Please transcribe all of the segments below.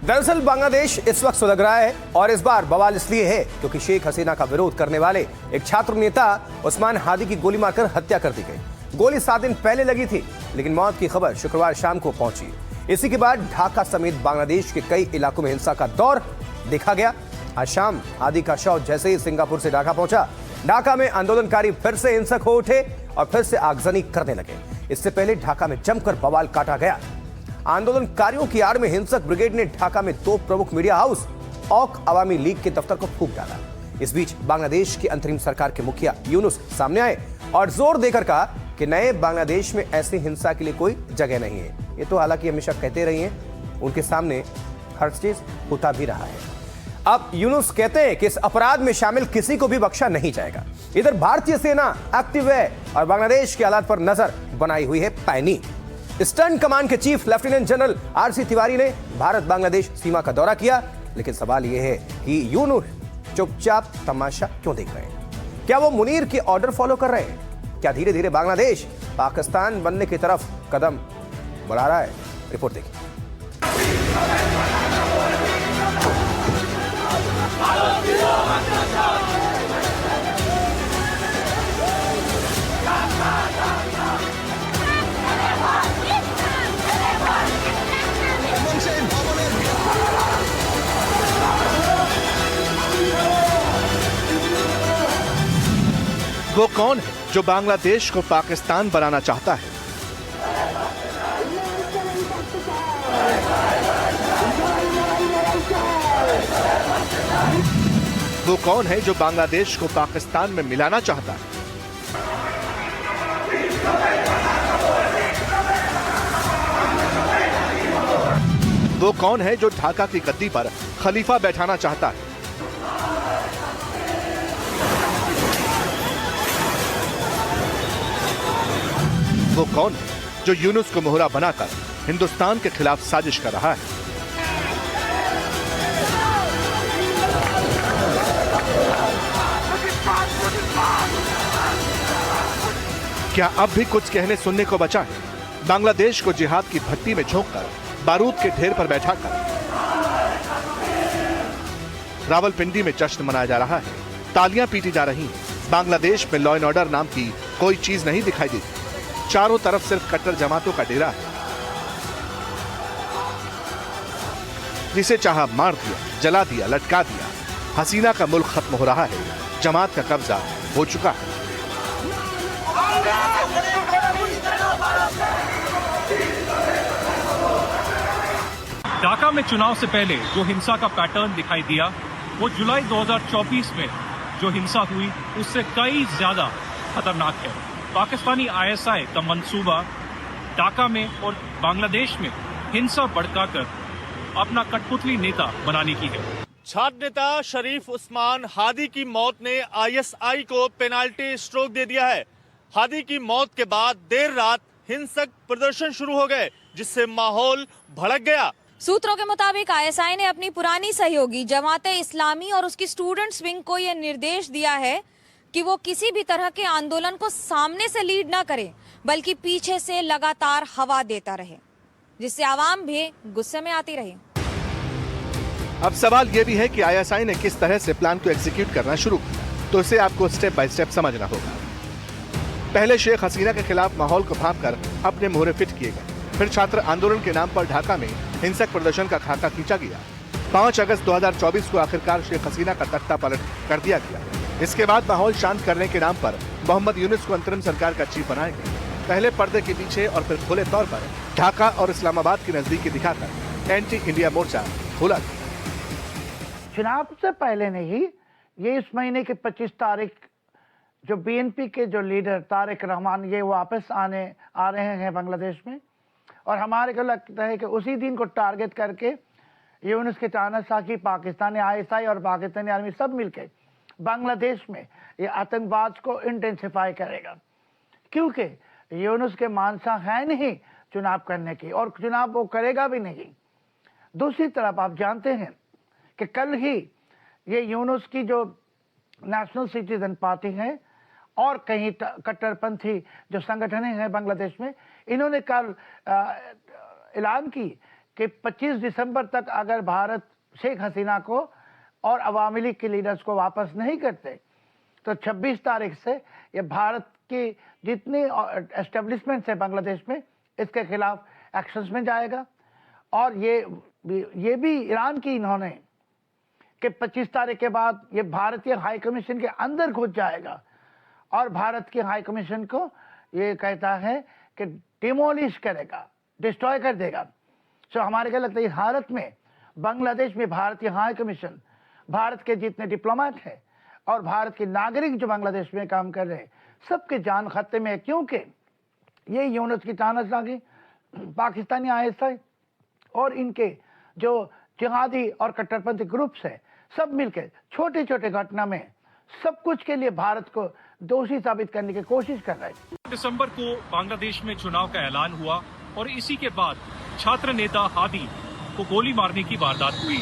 दरअसल बांग्लादेश इस वक्त सुलग रहा है और इस बार बवाल इसलिए है क्योंकि शेख हसीना का विरोध करने वाले एक छात्र नेता उस्मान हादी की गोली मारकर हत्या कर दी गई। गोली 7 दिन पहले लगी थी, लेकिन मौत की खबर शुक्रवार शाम को पहुंची। इसी के बाद ढाका समेत बांग्लादेश के कई इलाकों में हिंसा का दौर देखा गया। आज शाम हादी का शव जैसे ही सिंगापुर से ढाका पहुंचा, ढाका में आंदोलनकारी फिर से हिंसक हो उठे और फिर से आगजनी करने लगे। इससे पहले ढाका में जमकर बवाल काटा गया। आंदोलनकारियों की आड़ में हिंसक ब्रिगेड ने ढाका में 2 प्रमुख मीडिया हाउस औक अवामी लीग के दफ्तर को फूंक डाला। इस बीच बांग्लादेश की अंतरिम सरकार के मुखिया यूनुस सामने आए और जोर देकर कहा कि नए बांग्लादेश में ऐसी हिंसा के लिए कोई जगह नहीं है। ये तो हालांकि हमेशा कहते रही हैं, उनके सामने हर चीज होता भी रहा है। अब यूनुस कहते हैं कि इस अपराध में शामिल किसी को भी बख्शा नहीं जाएगा। इधर भारतीय सेना एक्टिव है और बांग्लादेश के हालात पर नजर बनाई हुई है पैनी। ईस्टर्न कमांड के chief lieutenant general RC Tiwari ने भारत बांग्लादेश सीमा का दौरा किया, लेकिन सवाल यह है कि यूनुस चुपचाप तमाशा क्यों देख रहे हैं? क्या वो मुनीर के ऑर्डर फॉलो कर रहे हैं? क्या धीरे धीरे बांग्लादेश पाकिस्तान बनने की तरफ कदम बढ़ा रहा है? रिपोर्ट देखिए। वो कौन है जो बांग्लादेश को पाकिस्तान बनाना चाहता है? वो कौन है जो बांग्लादेश को पाकिस्तान में मिलाना चाहता है? वो कौन है जो ढाका की गद्दी पर खलीफा बैठाना चाहता है? वो कौन है जो यूनुस को मोहरा बनाकर हिंदुस्तान के खिलाफ साजिश कर रहा है? क्या अब भी कुछ कहने सुनने को बचा है? बांग्लादेश को जिहाद की भट्टी में झोंककर बारूद के ढेर पर बैठाकर रावलपिंडी में जश्न मनाया जा रहा है, तालियां पीटी जा रही हैं। बांग्लादेश में लॉ एंड ऑर्डर नाम की कोई चीज नहीं दिखाई देती। चारों तरफ सिर्फ कट्टर जमातों का डेरा है। जिसे चाहा मार दिया, जला दिया, लटका दिया। हसीना का मुल्क खत्म हो रहा है, जमात का कब्जा हो चुका है। ढाका में चुनाव से पहले जो हिंसा का पैटर्न दिखाई दिया, वो जुलाई 2024 में जो हिंसा हुई उससे कई ज्यादा खतरनाक है। पाकिस्तानी आईएसआई का मंसूबा ढाका में और बांग्लादेश में हिंसा भड़काकर अपना कठपुतली नेता बनाने की है। छात्र नेता शरीफ उस्मान हादी की मौत ने आईएसआई को पेनाल्टी स्ट्रोक दे दिया है। हादी की मौत के बाद देर रात हिंसक प्रदर्शन शुरू हो गए, जिससे माहौल भड़क गया। सूत्रों के मुताबिक आईएसआई ने अपनी पुरानी सहयोगी जमाते इस्लामी और उसकी स्टूडेंट्स विंग को यह निर्देश दिया है कि वो किसी भी तरह के आंदोलन को सामने से लीड ना करे, बल्कि पीछे से लगातार हवा देता रहे, जिससे आवाम भी गुस्से में आती रही। अब सवाल यह भी है कि आईएसआई ने किस तरह से प्लान को एग्जीक्यूट करना शुरू किया, तो इसे आपको स्टेप बाय स्टेप समझना होगा। पहले शेख हसीना के खिलाफ माहौल को भांपकर अपने मोहरे फिट किए गए। फिर छात्र आंदोलन के नाम पर ढाका में हिंसक प्रदर्शन का खाका खींचा गया। 5 अगस्त 2024 को आखिरकार शेख हसीना का तख्ता पलट कर दिया गया। इसके बाद माहौल शांत करने के नाम पर मोहम्मद यूनुस को अंतरिम सरकार का चीफ बनाया गया। पहले पर्दे के पीछे और फिर खुले तौर पर ढाका और इस्लामाबाद की नजदीकी दिखाकर एंटी इंडिया मोर्चा खोला गया। चुनाव से पहले नहीं, ये इस महीने की 25 तारीख जो बीएनपी के जो लीडर तारिक रहमान ये वापस आ रहे हैं बांग्लादेश में, और हमारे को लगता है कि उसी दिन को टारगेट करके यूनुस के तानाशाह की पाकिस्तानी आईएसआई और पाकिस्तानी आर्मी सब मिलकर बांग्लादेश में ये आतंकवाद को इंटेंसिफाई करेगा, क्योंकि यूनुस के मानसा है नहीं चुनाव करने की, और चुनाव वो करेगा भी नहीं। दूसरी तरफ आप जानते हैं कि कल ही ये यूनुस की जो नेशनल सिटीजन पार्टी है और कहीं कट्टरपंथी जो संगठन है बांग्लादेश में, इन्होंने कल ऐलान की कि 25 दिसंबर तक अगर भारत शेख हसीना को और अवामी लीग के लीडर्स को वापस नहीं करते तो 26 तारीख से ये भारत की जितनी एस्टेब्लिशमेंट्स है बांग्लादेश में इसके खिलाफ एक्शंस में जाएगा। और ये भी ईरान की इन्होंने कि 25 तारीख के बाद ये भारतीय हाई कमीशन के अंदर घुस जाएगा और भारत की हाई कमीशन को ये कहता है कि डिमोलिश करेगा, डिस्ट्रॉय कर देगा। सो हमारे क्या लगता है इस हालत में बांग्लादेश में भारतीय हाई कमीशन, भारत के जितने डिप्लोमेट हैं और भारत के नागरिक जो बांग्लादेश में काम कर रहे हैं सबके जान खतरे में है, क्योंकि ये यूनुस की तानाशाही, पाकिस्तानी ISI और इनके जो जिहादी और कट्टरपंथी ग्रुप्स हैं सब मिलकर छोटे छोटे घटना में सब कुछ के लिए भारत को दोषी साबित करने की कोशिश कर रहे हैं। दिसंबर को बांग्लादेश में चुनाव का ऐलान हुआ और इसी के बाद छात्र नेता हादी को गोली मारने की वारदात हुई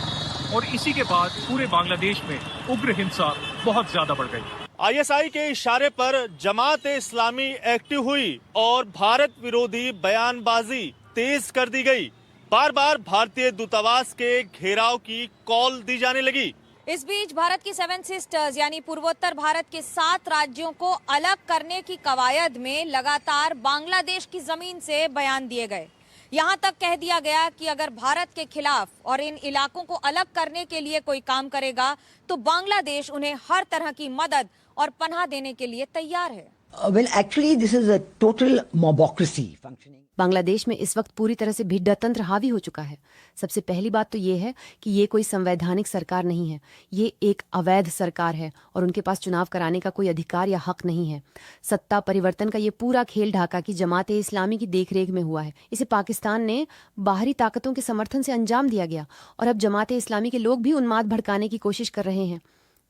और इसी के बाद पूरे बांग्लादेश में उग्र हिंसा बहुत ज्यादा बढ़ गई। ISI के इशारे पर जमात इस्लामी एक्टिव हुई और भारत विरोधी बयानबाजी तेज कर दी गई। बार बार भारतीय दूतावास के घेराव की कॉल दी जाने लगी। इस बीच भारत की 7 सिस्टर्स यानी पूर्वोत्तर भारत के 7 राज्यों को अलग करने की कवायद में लगातार बांग्लादेश की जमीन से बयान दिए गए। यहां तक कह दिया गया कि अगर भारत के खिलाफ और इन इलाकों को अलग करने के लिए कोई काम करेगा तो बांग्लादेश उन्हें हर तरह की मदद और पनाह देने के लिए तैयार है। Well, actually, this is a total mobocracy functioning. Bangladesh में इस वक्त पूरी तरह से भिड्डा तंत्र हावी हो चुका है। सबसे पहली बात तो ये है कि ये कोई संवैधानिक सरकार नहीं है, ये एक अवैध सरकार है और उनके पास चुनाव कराने का कोई अधिकार या हक नहीं है। सत्ता परिवर्तन का ये पूरा खेल ढाका की जमात इस्लामी की देखरेख में हुआ है। इसे पाकिस्तान ने बाहरी ताकतों के समर्थन से अंजाम दिया गया और अब जमात इस्लामी के लोग भी उन्माद भड़काने की कोशिश कर रहे हैं।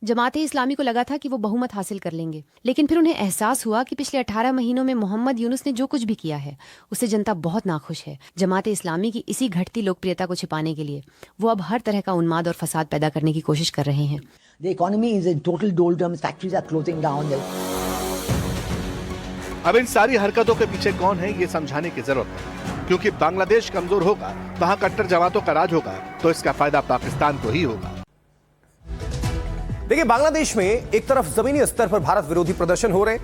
जमात इस्लामी को लगा था कि वो बहुमत हासिल कर लेंगे, लेकिन फिर उन्हें एहसास हुआ कि पिछले 18 महीनों में मोहम्मद यूनुस ने जो कुछ भी किया है उससे जनता बहुत नाखुश है। जमात इस्लामी की इसी घटती लोकप्रियता को छिपाने के लिए वो अब हर तरह का उन्माद और फसाद पैदा करने की कोशिश कर रहे हैं। The economy is in total doldrums. Factories are closing down. अब इन सारी हरकतों के पीछे कौन है ये समझाने की जरूरत है, क्योंकि बांग्लादेश कमजोर होगा, वहां कट्टर जमातों का राज होगा तो इसका फायदा पाकिस्तान को ही होगा। देखिए, बांग्लादेश में एक तरफ जमीनी स्तर पर भारत विरोधी प्रदर्शन हो रहे,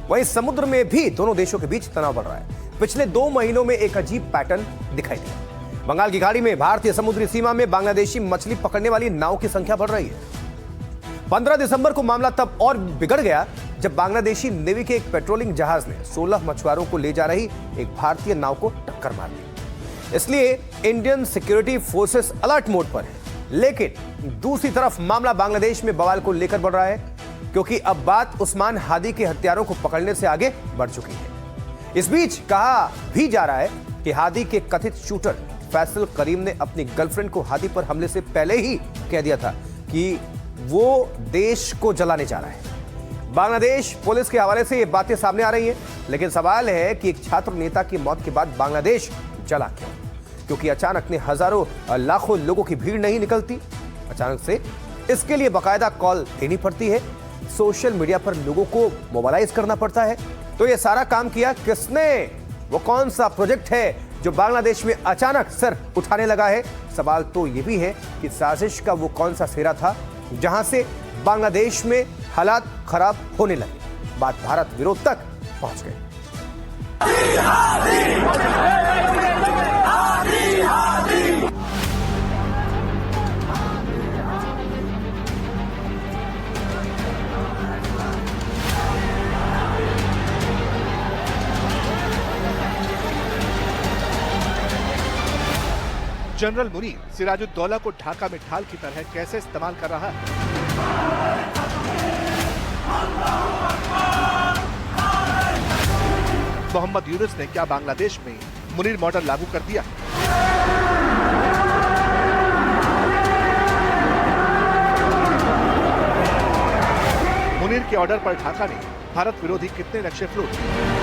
वहीं समुद्र में भी दोनों देशों के बीच तनाव बढ़ रहा है। पिछले 2 महीनों में एक अजीब पैटर्न दिखाई दिया। बंगाल की खाड़ी में भारतीय समुद्री सीमा में बांग्लादेशी मछली पकड़ने वाली नाव की संख्या बढ़ रही है। 15 दिसंबर को मामला तब और बिगड़ गया जब बांग्लादेशी नेवी के एक पेट्रोलिंग जहाज ने 16 मछुआरों को ले जा रही एक भारतीय नाव को टक्कर मार दी। इसलिए Indian security forces alert mode पर है। लेकिन दूसरी तरफ मामला बांग्लादेश में बवाल को लेकर बढ़ रहा है, क्योंकि अब बात उस्मान हादी के हत्यारों को पकड़ने से आगे बढ़ चुकी है। इस बीच कहा भी जा रहा है कि हादी के कथित शूटर फैसल करीम ने अपनी गर्लफ्रेंड को हादी पर हमले से पहले ही कह दिया था कि वो देश को जलाने जा रहा है। बांग्लादेश पुलिस के हवाले से ये बातें सामने आ रही हैं, लेकिन सवाल है कि एक छात्र नेता की मौत के बाद बांग्लादेश जला क्यों? क्योंकि अचानक ने हजारों लाखों लोगों की भीड़ नहीं निकलती, अचानक से इसके लिए बाकायदा कॉल देनी पड़ती है, सोशल मीडिया पर लोगों को मोबालाइज करना पड़ता है। तो ये सारा काम किया किसने? वो कौन सा प्रोजेक्ट है जो बांग्लादेश में अचानक सर उठाने लगा है? सवाल तो ये भी है कि साजिश का वो कौन सा फेरा था जहां से बांग्लादेश में हालात खराब होने लगे, बात भारत विरोध तक पहुंच गई। जनरल मुनीर सिराजुद्दौला को ढाका में ढाल की तरह कैसे इस्तेमाल कर रहा है? मोहम्मद यूनुस ने क्या बांग्लादेश में मुनीर मॉडल लागू कर दिया? मुनीर के ऑर्डर पर ढाका ने भारत विरोधी कितने नक्शे फ्लोट किए?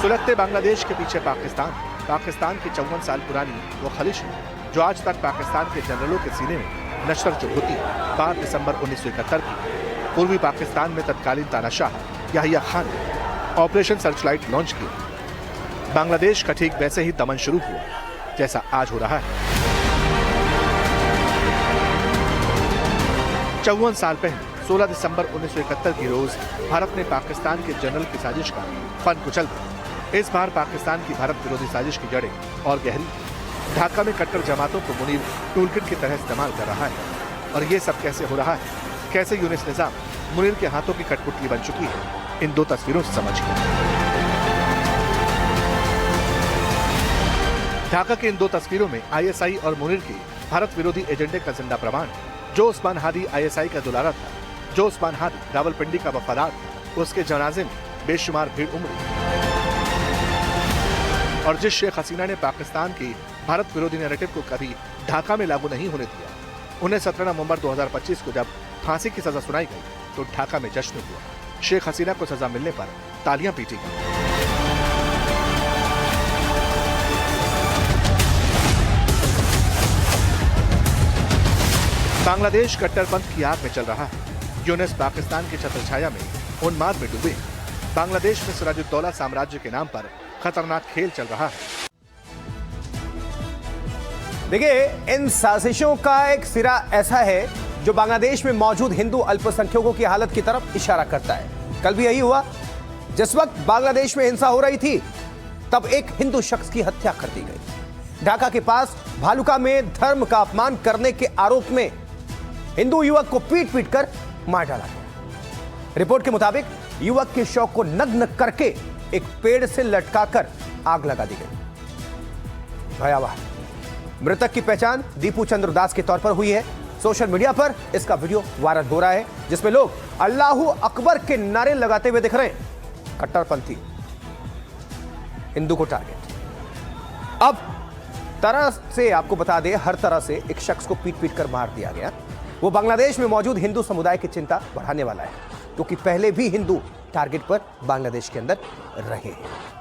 सुलगते बांग्लादेश के पीछे पाकिस्तान की 54 साल पुरानी वो खलिश है जो आज तक पाकिस्तान के जनरलों के सीने में नश्तर चुभती है। 5 दिसंबर 1971 की पूर्वी पाकिस्तान में तत्कालीन तानाशाह याहिया खान ने ऑपरेशन सर्चलाइट लॉन्च किया। बांग्लादेश का ठीक वैसे ही दमन शुरू हुआ जैसा आज हो रहा है। 54 साल पहले 16 दिसंबर 1971 की रोज भारत ने पाकिस्तान के जनरल की साजिश का फन कुचल दिया। इस बार पाकिस्तान की भारत विरोधी साजिश की जड़ें और गहरी। ढाका में कट्टर जमातों को मुनीर टूलकिट की तरह इस्तेमाल कर रहा है। और ये सब कैसे हो रहा है, कैसे यूनिस निजाम मुनीर के हाथों की कठपुतली बन चुकी है, इन दो तस्वीरों से समझिए। ढाका की इन दो तस्वीरों में आईएसआई और मुनीर के भारत विरोधी एजेंडे का जिंदा प्रमाण। जो उस्मान हादी आईएसआई का दुलारा था, जो उस्मान हादी रावलपिंडी का वफादार था, उसके जनाजे में बेशुमार भीड़ उमड़ी। और जिस शेख हसीना ने पाकिस्तान की भारत विरोधी नैरेटिव को कभी ढाका में लागू नहीं होने दिया, उन्हें 17 नवंबर 2025 को जब फांसी की सजा सुनाई गई तो ढाका में जश्न हुआ। शेख हसीना को सजा मिलने पर तालियां पीटी गई। बांग्लादेश कट्टरपंथ की आग में चल रहा है। यूनिस पाकिस्तान की छत्रछाया में उन्माद में डूबे। बांग्लादेश में सिराजुद्दौला साम्राज्य के नाम पर खतरनाक खेल चल रहा है। देखिए, इन साजिशों का एक सिरा ऐसा है जो बांग्लादेश में मौजूद हिंदू अल्पसंख्यकों की हालत की तरफ इशारा करता है। कल भी यही हुआ। जिस वक्त बांग्लादेश में हिंसा हो रही थी, तब एक हिंदू शख्स की हत्या कर दी गई। ढाका के पास भालुका में धर्म का अपमान करने के आरोप में हिंदू युवक को पीट पीट कर मार डाला गया। रिपोर्ट के मुताबिक युवक के शव को नग्न करके एक पेड़ से लटकाकर आग लगा दी गई। भयावह। मृतक की पहचान दीपू चंद्र दास के तौर पर हुई है। सोशल मीडिया पर इसका वीडियो वायरल हो रहा है, जिसमें लोग अल्लाहू अकबर के नारे लगाते हुए दिख रहे हैं। कट्टरपंथी हिंदू को टारगेट। अब तरह से आपको बता दें, हर तरह से एक शख्स को पीट पीट कर मार दिया गया। वो बांग्लादेश में मौजूद हिंदू समुदाय की चिंता बढ़ाने वाला है, क्योंकि पहले भी हिंदू टारगेट पर बांग्लादेश के अंदर रहे हैं।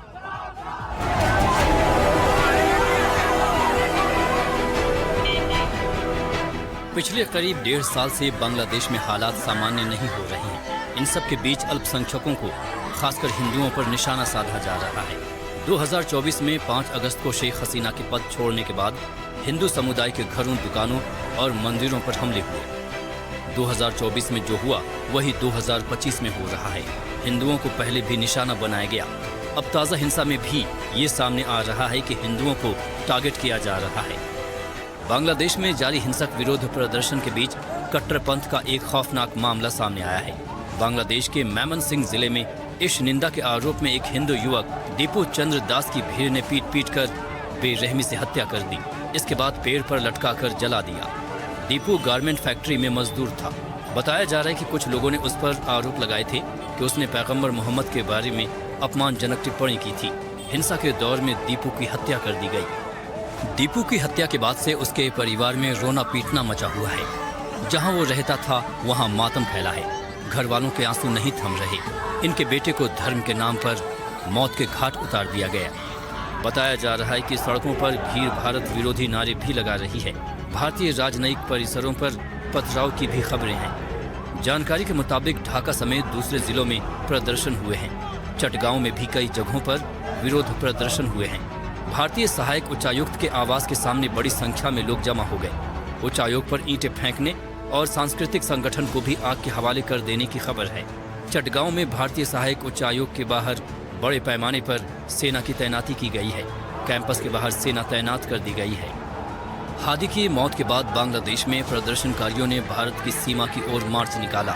पिछले करीब 1.5 साल से बांग्लादेश में हालात सामान्य नहीं हो रहे हैं। इन सब के बीच अल्पसंख्यकों को, खासकर हिंदुओं पर निशाना साधा जा रहा है। 2024 में 5 अगस्त को शेख हसीना के पद छोड़ने के बाद हिंदू समुदाय के घरों, दुकानों और मंदिरों पर हमले हुए। 2024 में जो हुआ वही 2025 में हो रहा है। हिंदुओं को पहले भी निशाना बनाया गया। अब ताज़ा हिंसा में भी ये सामने आ रहा है कि हिंदुओं को टारगेट किया जा रहा है। बांग्लादेश में जारी हिंसक विरोध प्रदर्शन के बीच कट्टरपंथ का एक खौफनाक मामला सामने आया है। बांग्लादेश के मैमन सिंह जिले में इस निंदा के आरोप में एक हिंदू युवक दीपू चंद्र दास की भीड़ ने पीट पीट कर बेरहमी से हत्या कर दी। इसके बाद पेड़ पर लटकाकर जला दिया। दीपू गारमेंट फैक्ट्री में मजदूर था। बताया जा रहा है कि कुछ लोगों ने उस पर आरोप लगाए थे कि उसने पैगंबर मोहम्मद के बारे में अपमानजनक टिप्पणी की थी। हिंसा के दौर में दीपू की हत्या कर दी गई। दीपू की हत्या के बाद से उसके परिवार में रोना पीटना मचा हुआ है। जहां वो रहता था वहां मातम फैला है। घर वालों के आंसू नहीं थम रहे। इनके बेटे को धर्म के नाम पर मौत के घाट उतार दिया गया। बताया जा रहा है कि सड़कों पर भीड़ भारत विरोधी नारे भी लगा रही है। भारतीय राजनयिक परिसरों पर पथराव की भी खबरें हैं। जानकारी के मुताबिक ढाका समेत दूसरे जिलों में प्रदर्शन हुए हैं। चटगांव में भी कई जगहों पर विरोध प्रदर्शन हुए हैं। भारतीय सहायक उच्चायुक्त के आवास के सामने बड़ी संख्या में लोग जमा हो गए। उच्चायोग पर ईंटें फेंकने और सांस्कृतिक संगठन को भी आग के हवाले कर देने की खबर है। चटगांव में भारतीय सहायक उच्चायोग के बाहर बड़े पैमाने पर सेना की तैनाती की गई है। कैंपस के बाहर सेना तैनात कर दी गई है। हादी की मौत के बाद बांग्लादेश में प्रदर्शनकारियों ने भारत की सीमा की ओर मार्च निकाला।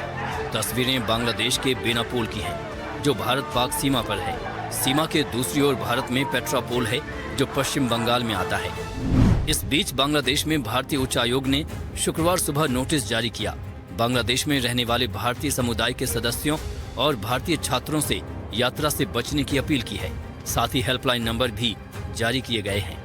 तस्वीरें बांग्लादेश के बेनापोल की हैं, जो भारत पाक सीमा पर है। सीमा के दूसरी ओर भारत में पेट्रापोल है, जो पश्चिम बंगाल में आता है। इस बीच बांग्लादेश में भारतीय उच्चायोग ने शुक्रवार सुबह नोटिस जारी किया। बांग्लादेश में रहने वाले भारतीय समुदाय के सदस्यों और भारतीय छात्रों से यात्रा से बचने की अपील की है। साथ ही हेल्पलाइन नंबर भी जारी किए गए हैं।